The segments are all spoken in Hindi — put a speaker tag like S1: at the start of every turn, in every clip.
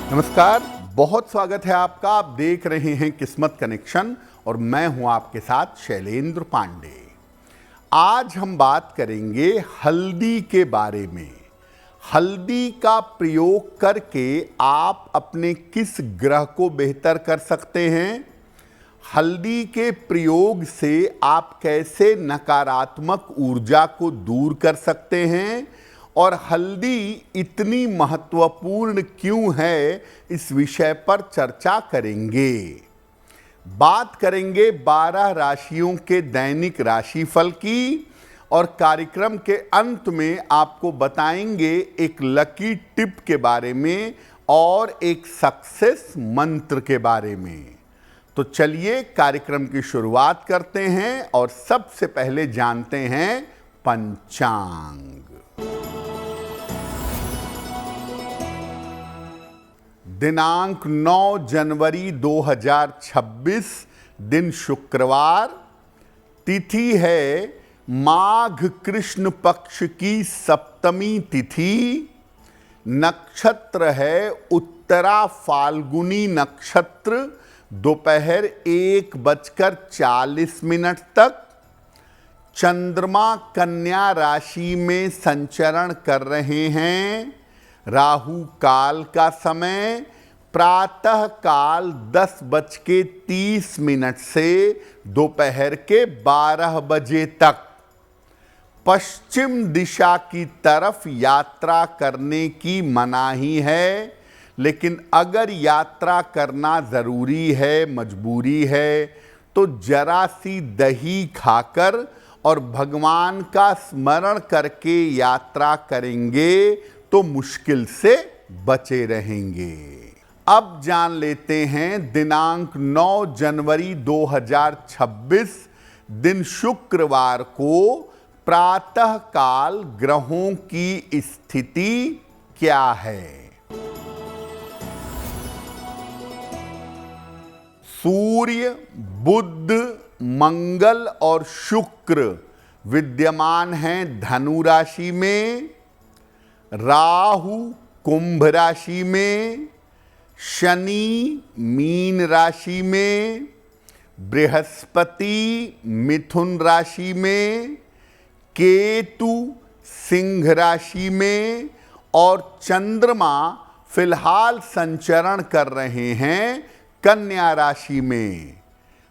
S1: नमस्कार, बहुत स्वागत है आपका। आप देख रहे हैं किस्मत कनेक्शन और मैं हूं आपके साथ शैलेंद्र पांडे। आज हम बात करेंगे हल्दी के बारे में। हल्दी का प्रयोग करके आप अपने किस ग्रह को बेहतर कर सकते हैं, हल्दी के प्रयोग से आप कैसे नकारात्मक ऊर्जा को दूर कर सकते हैं और हल्दी इतनी महत्वपूर्ण क्यों है, इस विषय पर चर्चा करेंगे। बात करेंगे 12 राशियों के दैनिक राशिफल की और कार्यक्रम के अंत में आपको बताएंगे एक लकी टिप के बारे में और एक सक्सेस मंत्र के बारे में। तो चलिए कार्यक्रम की शुरुआत करते हैं और सबसे पहले जानते हैं पंचांग। दिनांक 9 जनवरी 2026, दिन शुक्रवार, तिथि है माघ कृष्ण पक्ष की सप्तमी तिथि, नक्षत्र है उत्तरा फाल्गुनी नक्षत्र, दोपहर 1:40 तक। चंद्रमा कन्या राशि में संचरण कर रहे हैं। राहु काल का समय प्रातः काल 10:30 से दोपहर के 12 बजे तक। पश्चिम दिशा की तरफ यात्रा करने की मनाही है, लेकिन अगर यात्रा करना ज़रूरी है, मजबूरी है, तो जरा सी दही खाकर और भगवान का स्मरण करके यात्रा करेंगे तो मुश्किल से बचे रहेंगे। अब जान लेते हैं दिनांक 9 जनवरी 2026, दिन शुक्रवार को प्रातः काल ग्रहों की स्थिति क्या है। सूर्य, बुध, मंगल और शुक्र विद्यमान हैं धनु राशि में, राहु कुंभ राशि में, शनि मीन राशि में, बृहस्पति मिथुन राशि में, केतु सिंह राशि में और चंद्रमा फिलहाल संचरण कर रहे हैं कन्या राशि में।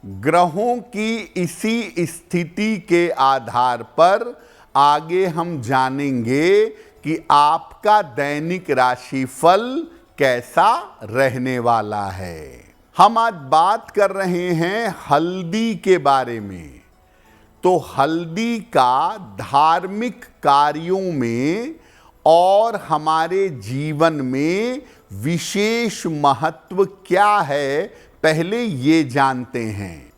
S1: ग्रहों की इसी स्थिति के आधार पर आगे हम जानेंगे कि आपका दैनिक राशिफल कैसा रहने वाला है। हम आज बात कर रहे हैं हल्दी के बारे में। तो हल्दी का धार्मिक कार्यों में और हमारे जीवन में विशेष महत्व क्या है, पहले ये जानते हैं।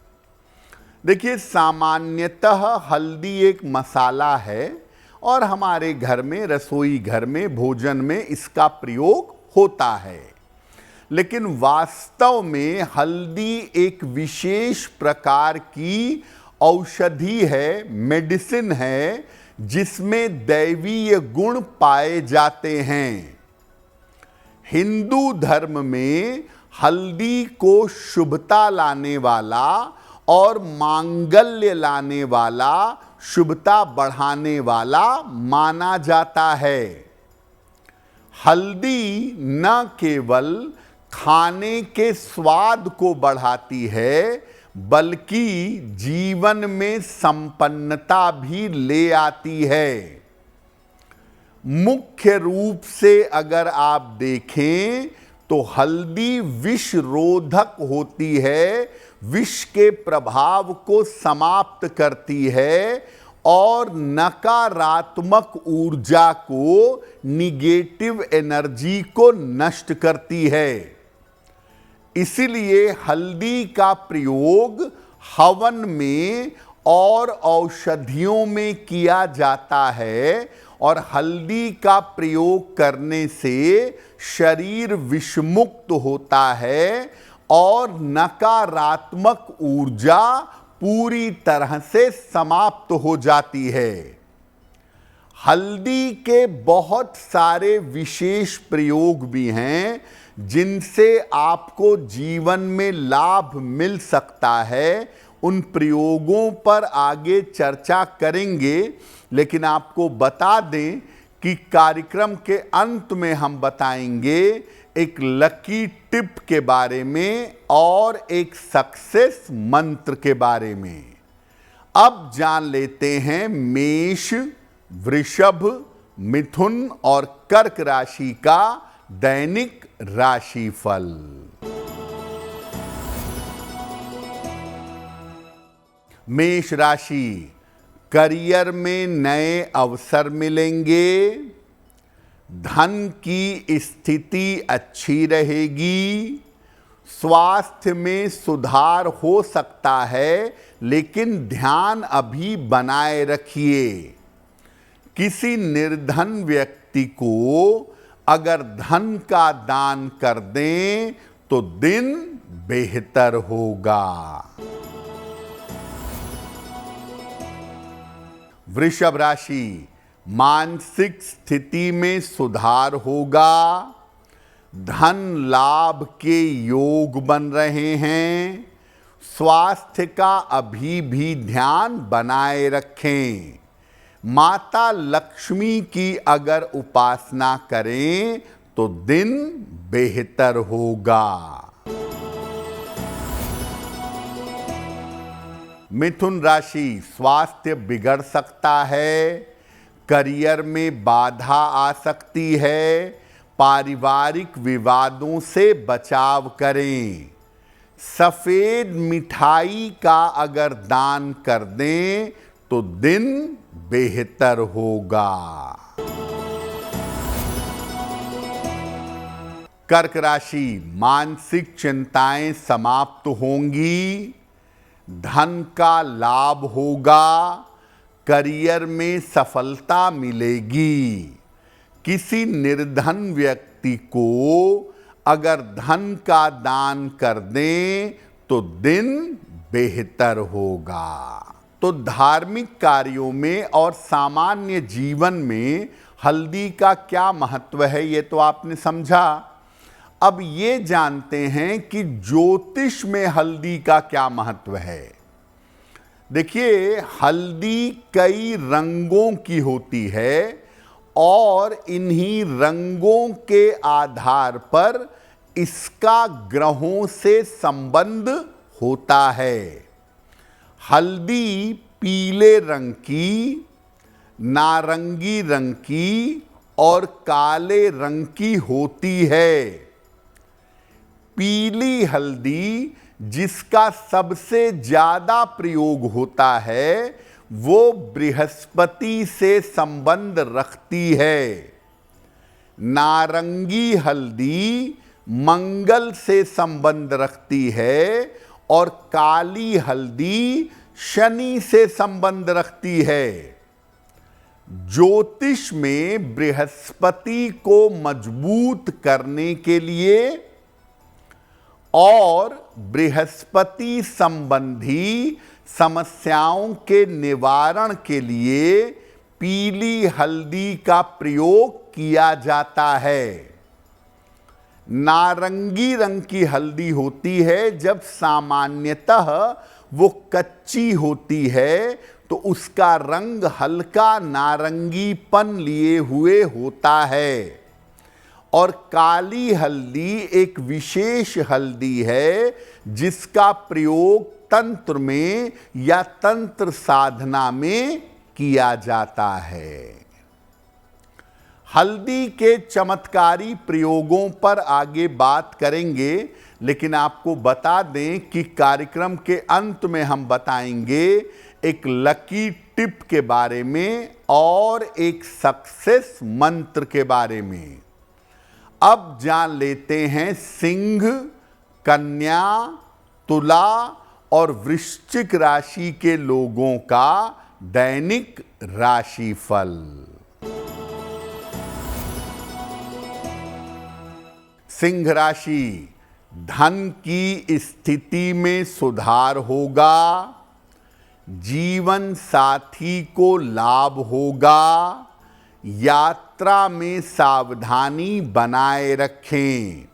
S1: देखिए, सामान्यतः हल्दी एक मसाला है और हमारे घर में, रसोई घर में, भोजन में इसका प्रयोग होता है। लेकिन वास्तव में हल्दी एक विशेष प्रकार की औषधि है, मेडिसिन है, जिसमें दैवीय गुण पाए जाते हैं। हिंदू धर्म में हल्दी को शुभता लाने वाला और मांगल्य लाने वाला, शुभता बढ़ाने वाला माना जाता है। हल्दी न केवल खाने के स्वाद को बढ़ाती है, बल्कि जीवन में संपन्नता भी ले आती है। मुख्य रूप से अगर आप देखें तो हल्दी विष रोधक होती है, विष के प्रभाव को समाप्त करती है और नकारात्मक ऊर्जा को, निगेटिव एनर्जी को नष्ट करती है। इसीलिए हल्दी का प्रयोग हवन में और औषधियों में किया जाता है और हल्दी का प्रयोग करने से शरीर विषमुक्त होता है और नकारात्मक ऊर्जा पूरी तरह से समाप्त हो जाती है। हल्दी के बहुत सारे विशेष प्रयोग भी हैं जिनसे आपको जीवन में लाभ मिल सकता है। उन प्रयोगों पर आगे चर्चा करेंगे, लेकिन आपको बता दें कि कार्यक्रम के अंत में हम बताएंगे एक लकी टिप के बारे में और एक सक्सेस मंत्र के बारे में। अब जान लेते हैं मेष, वृषभ, मिथुन और कर्क राशि का दैनिक राशिफल। मेष राशि, करियर में नए अवसर मिलेंगे, धन की स्थिति अच्छी रहेगी, स्वास्थ्य में सुधार हो सकता है लेकिन ध्यान अभी बनाए रखिए। किसी निर्धन व्यक्ति को अगर धन का दान कर दें तो दिन बेहतर होगा। वृषभ राशि, मानसिक स्थिति में सुधार होगा, धन लाभ के योग बन रहे हैं, स्वास्थ्य का अभी भी ध्यान बनाए रखें। माता लक्ष्मी की अगर उपासना करें तो दिन बेहतर होगा। मिथुन राशि, स्वास्थ्य बिगड़ सकता है, करियर में बाधा आ सकती है, पारिवारिक विवादों से बचाव करें। सफेद मिठाई का अगर दान कर दें तो दिन बेहतर होगा। कर्क राशि, मानसिक चिंताएं समाप्त होंगी, धन का लाभ होगा, करियर में सफलता मिलेगी। किसी निर्धन व्यक्ति को अगर धन का दान कर दें तो दिन बेहतर होगा। तो धार्मिक कार्यों में और सामान्य जीवन में हल्दी का क्या महत्व है ये तो आपने समझा। अब ये जानते हैं कि ज्योतिष में हल्दी का क्या महत्व है। देखिए, हल्दी कई रंगों की होती है और इन्हीं रंगों के आधार पर इसका ग्रहों से संबंध होता है। हल्दी पीले रंग की, नारंगी रंग की और काले रंग की होती है। पीली हल्दी जिसका सबसे ज्यादा प्रयोग होता है वो बृहस्पति से संबंध रखती है। नारंगी हल्दी मंगल से संबंध रखती है और काली हल्दी शनि से संबंध रखती है। ज्योतिष में बृहस्पति को मजबूत करने के लिए और बृहस्पति संबंधी समस्याओं के निवारण के लिए पीली हल्दी का प्रयोग किया जाता है। नारंगी रंग की हल्दी होती है जब सामान्यतः वो कच्ची होती है तो उसका रंग हल्का नारंगीपन लिए हुए होता है। और काली हल्दी एक विशेष हल्दी है जिसका प्रयोग तंत्र में या तंत्र साधना में किया जाता है। हल्दी के चमत्कारी प्रयोगों पर आगे बात करेंगे, लेकिन आपको बता दें कि कार्यक्रम के अंत में हम बताएंगे एक लकी टिप के बारे में और एक सक्सेस मंत्र के बारे में। अब जान लेते हैं सिंह, कन्या, तुला और वृश्चिक राशि के लोगों का दैनिक राशिफल। सिंह राशि, धन की स्थिति में सुधार होगा, जीवन साथी को लाभ होगा, यात्रा में सावधानी बनाए रखें।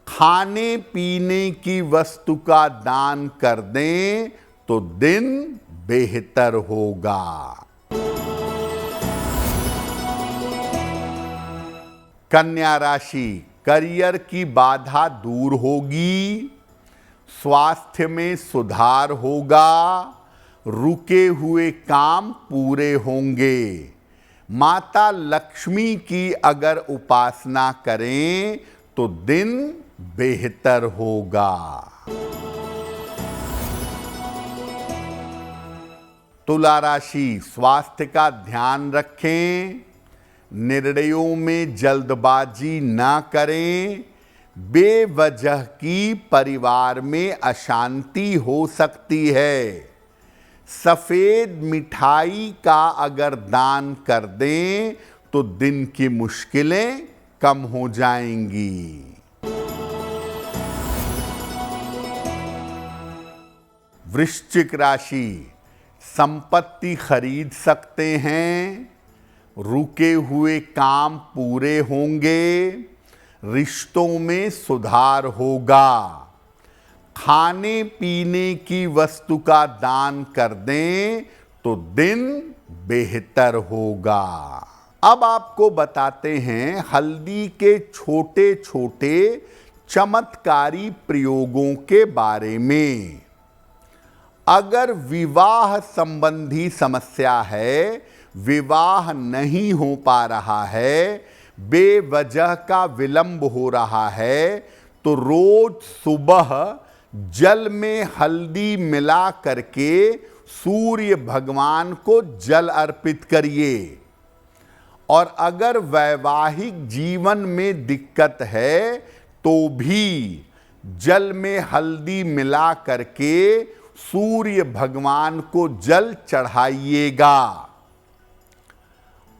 S1: खाने पीने की वस्तु का दान कर दें तो दिन बेहतर होगा। कन्या राशि, करियर की बाधा दूर होगी, स्वास्थ्य में सुधार होगा, रुके हुए काम पूरे होंगे। माता लक्ष्मी की अगर उपासना करें तो दिन बेहतर होगा। तुला राशि, स्वास्थ्य का ध्यान रखें, निर्णयों में जल्दबाजी ना करें, बेवजह की परिवार में अशांति हो सकती है। सफेद मिठाई का अगर दान कर दें तो दिन की मुश्किलें कम हो जाएंगी। वृश्चिक राशि, संपत्ति खरीद सकते हैं, रुके हुए काम पूरे होंगे, रिश्तों में सुधार होगा। खाने पीने की वस्तु का दान कर दें तो दिन बेहतर होगा। अब आपको बताते हैं हल्दी के छोटे छोटे चमत्कारी प्रयोगों के बारे में। अगर विवाह संबंधी समस्या है, विवाह नहीं हो पा रहा है, बेवजह का विलंब हो रहा है, तो रोज सुबह जल में हल्दी मिला करके सूर्य भगवान को जल अर्पित करिए। और अगर वैवाहिक जीवन में दिक्कत है तो भी जल में हल्दी मिला करके सूर्य भगवान को जल चढ़ाइएगा।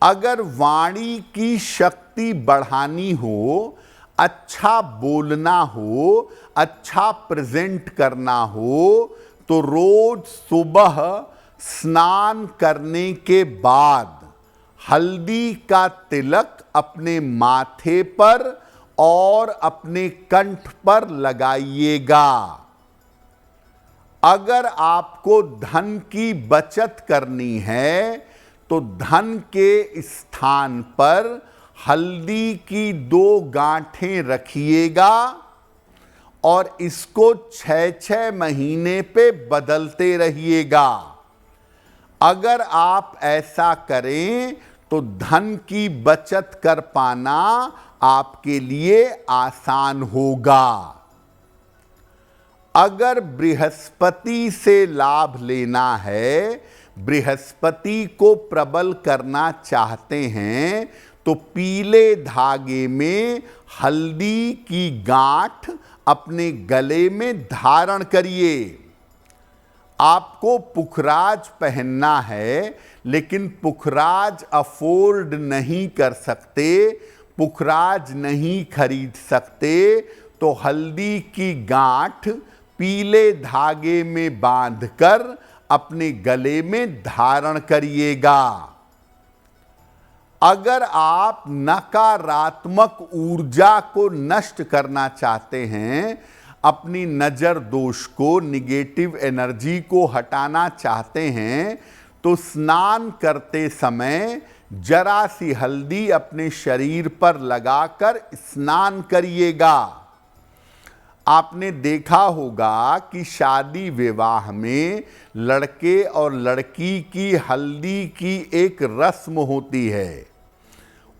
S1: अगर वाणी की शक्ति बढ़ानी हो, अच्छा बोलना हो, अच्छा प्रेजेंट करना हो, तो रोज सुबह स्नान करने के बाद हल्दी का तिलक अपने माथे पर और अपने कंठ पर लगाइएगा। अगर आपको धन की बचत करनी है तो धन के स्थान पर हल्दी की 2 गांठें रखिएगा और इसको 6-6 महीने पे बदलते रहिएगा। अगर आप ऐसा करें तो धन की बचत कर पाना आपके लिए आसान होगा। अगर बृहस्पति से लाभ लेना है, बृहस्पति को प्रबल करना चाहते हैं, तो पीले धागे में हल्दी की गांठ अपने गले में धारण करिए। आपको पुखराज पहनना है, लेकिन पुखराज अफोर्ड नहीं कर सकते, पुखराज नहीं खरीद सकते, तो हल्दी की गांठ पीले धागे में बांधकर अपने गले में धारण करिएगा। अगर आप नकारात्मक ऊर्जा को नष्ट करना चाहते हैं, अपनी नजर दोष को, निगेटिव एनर्जी को हटाना चाहते हैं, तो स्नान करते समय जरा सी हल्दी अपने शरीर पर लगाकर स्नान करिएगा। आपने देखा होगा कि शादी विवाह में लड़के और लड़की की हल्दी की एक रस्म होती है।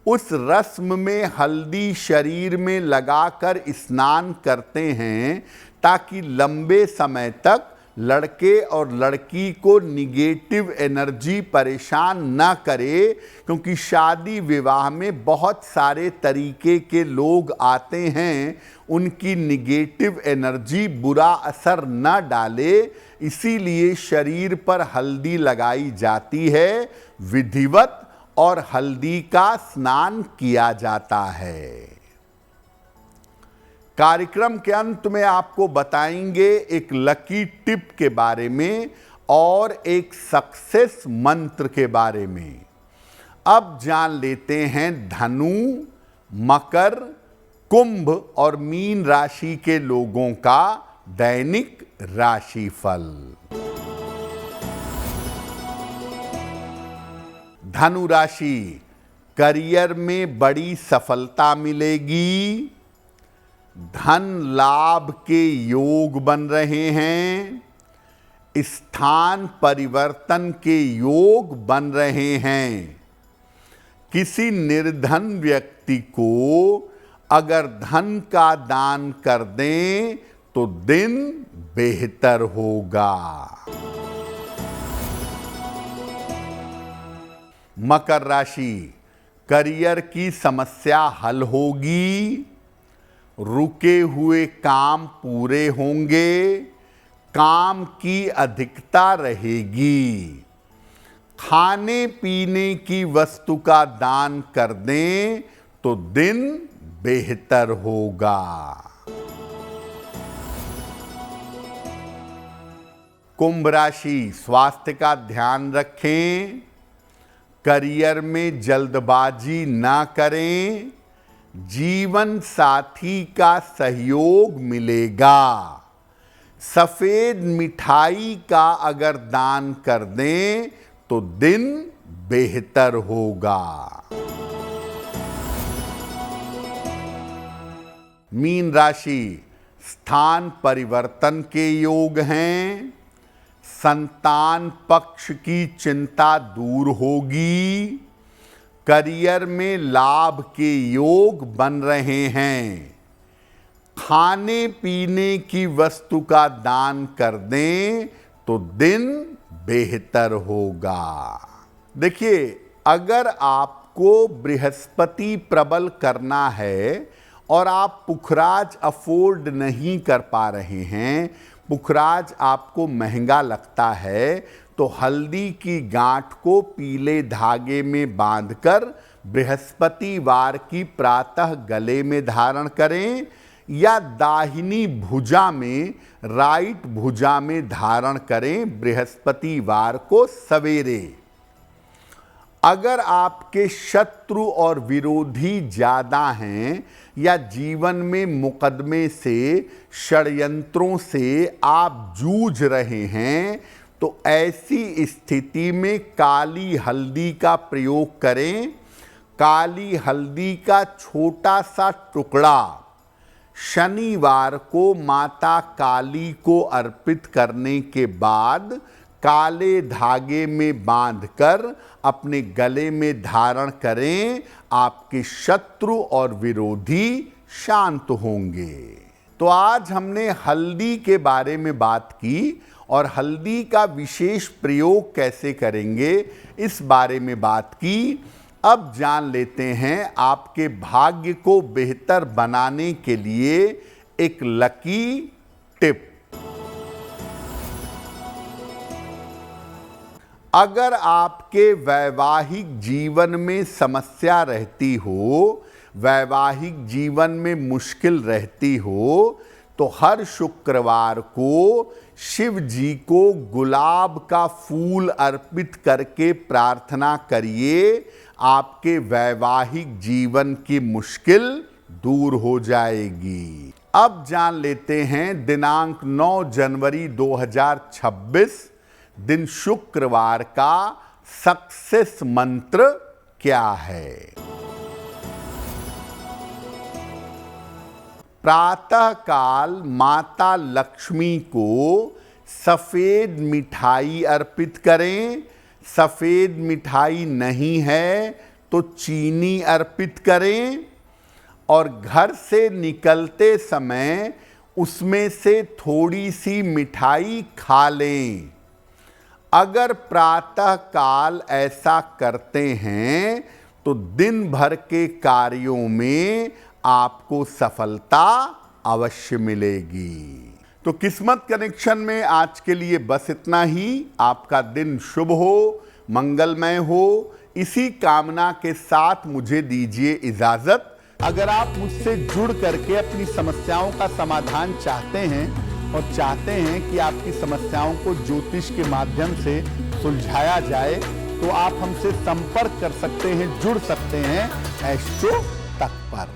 S1: उस रस्म में हल्दी शरीर में लगाकर स्नान करते हैं ताकि लंबे समय तक लड़के और लड़की को निगेटिव एनर्जी परेशान ना करे, क्योंकि शादी विवाह में बहुत सारे तरीके के लोग आते हैं, उनकी निगेटिव एनर्जी बुरा असर न डाले, इसीलिए शरीर पर हल्दी लगाई जाती है विधिवत और हल्दी का स्नान किया जाता है। कार्यक्रम के अंत में आपको बताएंगे एक लकी टिप के बारे में और एक सक्सेस मंत्र के बारे में। अब जान लेते हैं धनु, मकर, कुंभ और मीन राशि के लोगों का दैनिक राशिफल। धनु राशि, करियर में बड़ी सफलता मिलेगी। धन लाभ के योग बन रहे हैं। स्थान परिवर्तन के योग बन रहे हैं। किसी निर्धन व्यक्ति को अगर धन का दान कर दें तो दिन बेहतर होगा। मकर राशि, करियर की समस्या हल होगी। रुके हुए काम पूरे होंगे। काम की अधिकता रहेगी। खाने पीने की वस्तु का दान कर दें तो दिन बेहतर होगा। कुंभ राशि, स्वास्थ्य का ध्यान रखें। करियर में जल्दबाजी ना करें। जीवन साथी का सहयोग मिलेगा। सफेद मिठाई का अगर दान कर दें तो दिन बेहतर होगा। मीन राशि, स्थान परिवर्तन के योग हैं। संतान पक्ष की चिंता दूर होगी। करियर में लाभ के योग बन रहे हैं। खाने पीने की वस्तु का दान कर दें तो दिन बेहतर होगा। देखिए, अगर आपको बृहस्पति प्रबल करना है और आप पुखराज अफोर्ड नहीं कर पा रहे हैं, पुखराज आपको महंगा लगता है, तो हल्दी की गांठ को पीले धागे में बांधकर बृहस्पतिवार की प्रातः गले में धारण करें या दाहिनी भुजा में, राइट भुजा में धारण करें बृहस्पतिवार को सवेरे। अगर आपके शत्रु और विरोधी ज्यादा हैं या जीवन में मुकदमे से, षड्यंत्रों से आप जूझ रहे हैं, तो ऐसी स्थिति में काली हल्दी का प्रयोग करें। काली हल्दी का छोटा सा टुकड़ा शनिवार को माता काली को अर्पित करने के बाद काले धागे में बांधकर अपने गले में धारण करें। आपके शत्रु और विरोधी शांत होंगे। तो आज हमने हल्दी के बारे में बात की और हल्दी का विशेष प्रयोग कैसे करेंगे इस बारे में बात की। अब जान लेते हैं आपके भाग्य को बेहतर बनाने के लिए एक लकी टिप। अगर आपके वैवाहिक जीवन में समस्या रहती हो, वैवाहिक जीवन में मुश्किल रहती हो, तो हर शुक्रवार को शिव जी को गुलाब का फूल अर्पित करके प्रार्थना करिए। आपके वैवाहिक जीवन की मुश्किल दूर हो जाएगी। अब जान लेते हैं दिनांक 9 जनवरी 2026 दिन शुक्रवार का सक्सेस मंत्र क्या है। प्रातः काल माता लक्ष्मी को सफेद मिठाई अर्पित करें। सफेद मिठाई नहीं है तो चीनी अर्पित करें और घर से निकलते समय उसमें से थोड़ी सी मिठाई खा लें। अगर प्रातः काल ऐसा करते हैं तो दिन भर के कार्यों में आपको सफलता अवश्य मिलेगी। तो किस्मत कनेक्शन में आज के लिए बस इतना ही। आपका दिन शुभ हो, मंगलमय हो, इसी कामना के साथ मुझे दीजिए इजाजत। अगर आप मुझसे जुड़ करके अपनी समस्याओं का समाधान चाहते हैं और चाहते हैं कि आपकी समस्याओं को ज्योतिष के माध्यम से सुलझाया जाए, तो आप हमसे संपर्क कर सकते हैं, जुड़ सकते हैं एस्ट्रो तक पर।